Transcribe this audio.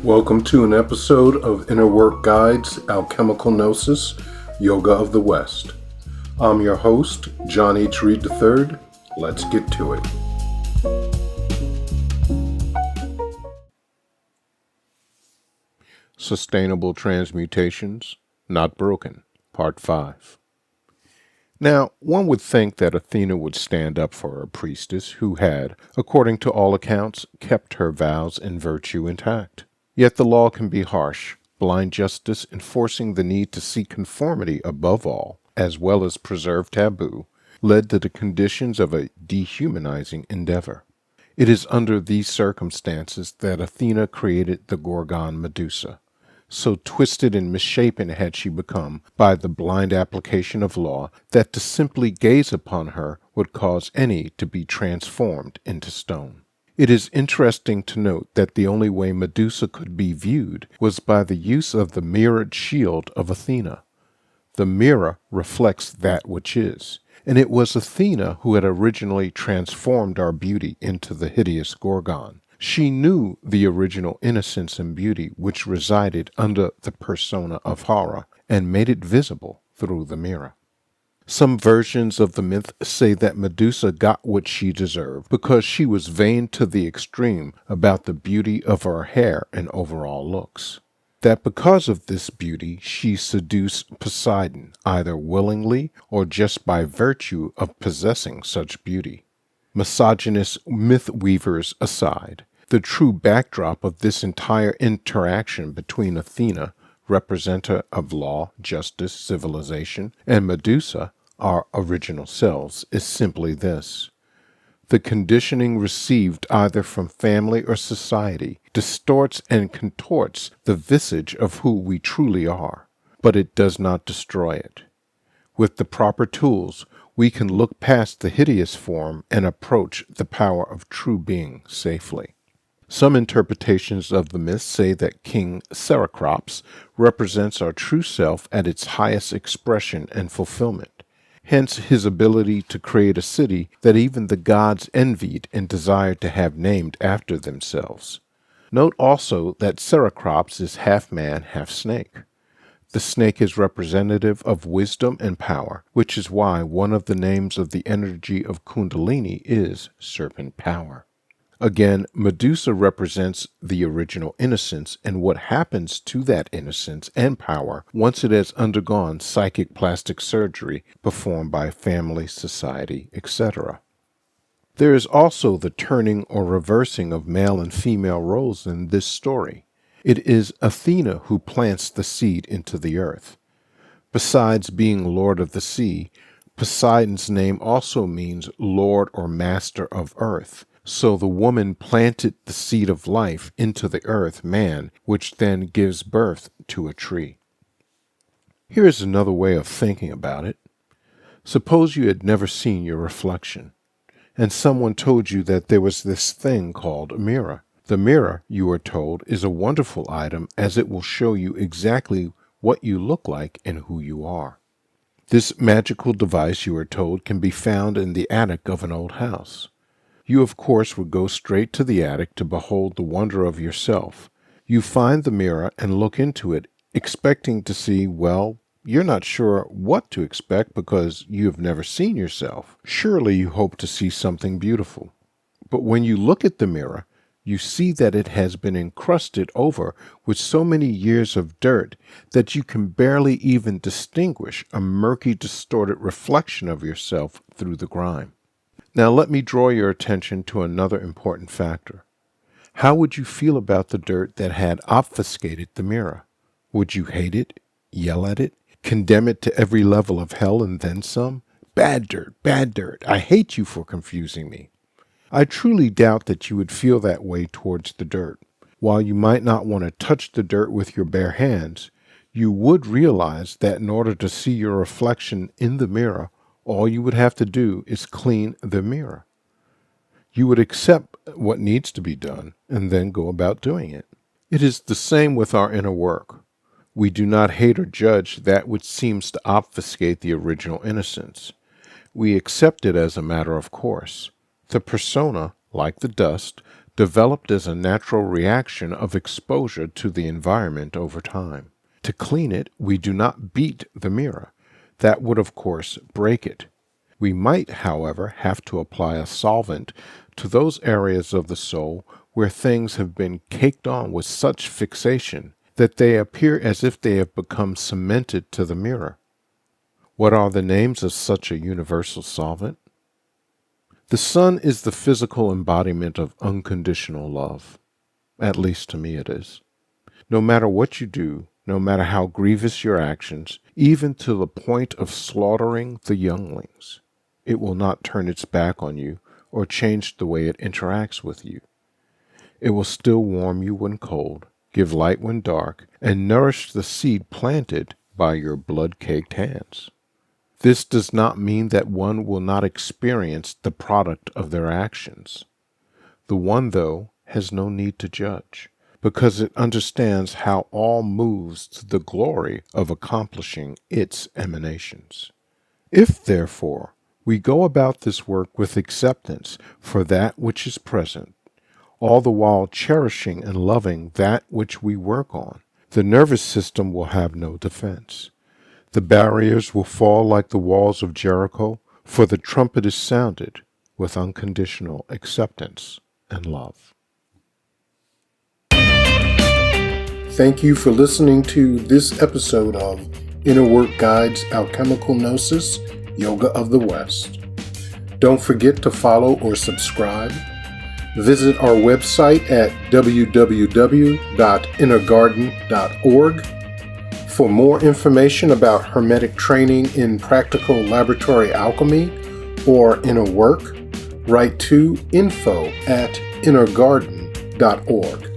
Welcome to an episode of Inner Work Guides, Alchemical Gnosis, Yoga of the West. I'm your host, John H. Reed III. Let's get to it. Sustainable Transmutations, Not Broken, Part 5. Now, one would think that Athena would stand up for her priestess who had, according to all accounts, kept her vows and virtue intact. Yet the law can be harsh, blind justice enforcing the need to seek conformity above all, as well as preserve taboo, led to the conditions of a dehumanizing endeavor. It is under these circumstances that Athena created the Gorgon Medusa. So twisted and misshapen had she become by the blind application of law that to simply gaze upon her would cause any to be transformed into stone. It is interesting to note that the only way Medusa could be viewed was by the use of the mirrored shield of Athena. The mirror reflects that which is, and it was Athena who had originally transformed our beauty into the hideous Gorgon. She knew the original innocence and beauty which resided under the persona of horror and made it visible through the mirror. Some versions of the myth say that Medusa got what she deserved because she was vain to the extreme about the beauty of her hair and overall looks. That because of this beauty she seduced Poseidon, either willingly or just by virtue of possessing such beauty. Misogynist myth weavers aside, the true backdrop of this entire interaction between Athena, representative of law, justice, civilization, and Medusa, our original selves, is simply this. The conditioning received either from family or society distorts and contorts the visage of who we truly are, but it does not destroy it. With the proper tools, we can look past the hideous form and approach the power of true being safely. Some interpretations of the myth say that King Ceracrops represents our true self at its highest expression and fulfillment, hence his ability to create a city that even the gods envied and desired to have named after themselves. Note also that Ceracrops is half man, half snake. The snake is representative of wisdom and power, which is why one of the names of the energy of Kundalini is serpent power. Again, Medusa represents the original innocence and what happens to that innocence and power once it has undergone psychic plastic surgery performed by family, society, etc. There is also the turning or reversing of male and female roles in this story. It is Athena who plants the seed into the earth. Besides being Lord of the Sea, Poseidon's name also means Lord or Master of Earth. So the woman planted the seed of life into the earth, man, which then gives birth to a tree. Here is another way of thinking about it. Suppose you had never seen your reflection, and someone told you that there was this thing called a mirror. The mirror, you are told, is a wonderful item as it will show you exactly what you look like and who you are. This magical device, you are told, can be found in the attic of an old house. You, of course, would go straight to the attic to behold the wonder of yourself. You find the mirror and look into it, expecting to see, well, you're not sure what to expect because you have never seen yourself. Surely you hope to see something beautiful. But when you look at the mirror, you see that it has been encrusted over with so many years of dirt that you can barely even distinguish a murky, distorted reflection of yourself through the grime. Now let me draw your attention to another important factor. How would you feel about the dirt that had obfuscated the mirror? Would you hate it, yell at it, condemn it to every level of hell and then some? Bad dirt, I hate you for confusing me. I truly doubt that you would feel that way towards the dirt. While you might not want to touch the dirt with your bare hands, you would realize that in order to see your reflection in the mirror, all you would have to do is clean the mirror. You would accept what needs to be done and then go about doing it. It is the same with our inner work. We do not hate or judge that which seems to obfuscate the original innocence. We accept it as a matter of course. The persona, like the dust, developed as a natural reaction of exposure to the environment over time. To clean it, we do not beat the mirror. That would, of course, break it. We might, however, have to apply a solvent to those areas of the soul where things have been caked on with such fixation that they appear as if they have become cemented to the mirror. What are the names of such a universal solvent? The sun is the physical embodiment of unconditional love. At least to me it is. No matter what you do, no matter how grievous your actions, even to the point of slaughtering the younglings, it will not turn its back on you or change the way it interacts with you. It will still warm you when cold, give light when dark, and nourish the seed planted by your blood-caked hands. This does not mean that one will not experience the product of their actions. The one, though, has no need to judge, because it understands how all moves to the glory of accomplishing its emanations. If, therefore, we go about this work with acceptance for that which is present, all the while cherishing and loving that which we work on, the nervous system will have no defense. The barriers will fall like the walls of Jericho, for the trumpet is sounded with unconditional acceptance and love. Thank you for listening to this episode of Inner Work Guides Alchemical Gnosis, Yoga of the West. Don't forget to follow or subscribe. Visit our website at www.innergarden.org. For more information about Hermetic training in practical laboratory alchemy or inner work, write to info@innergarden.org.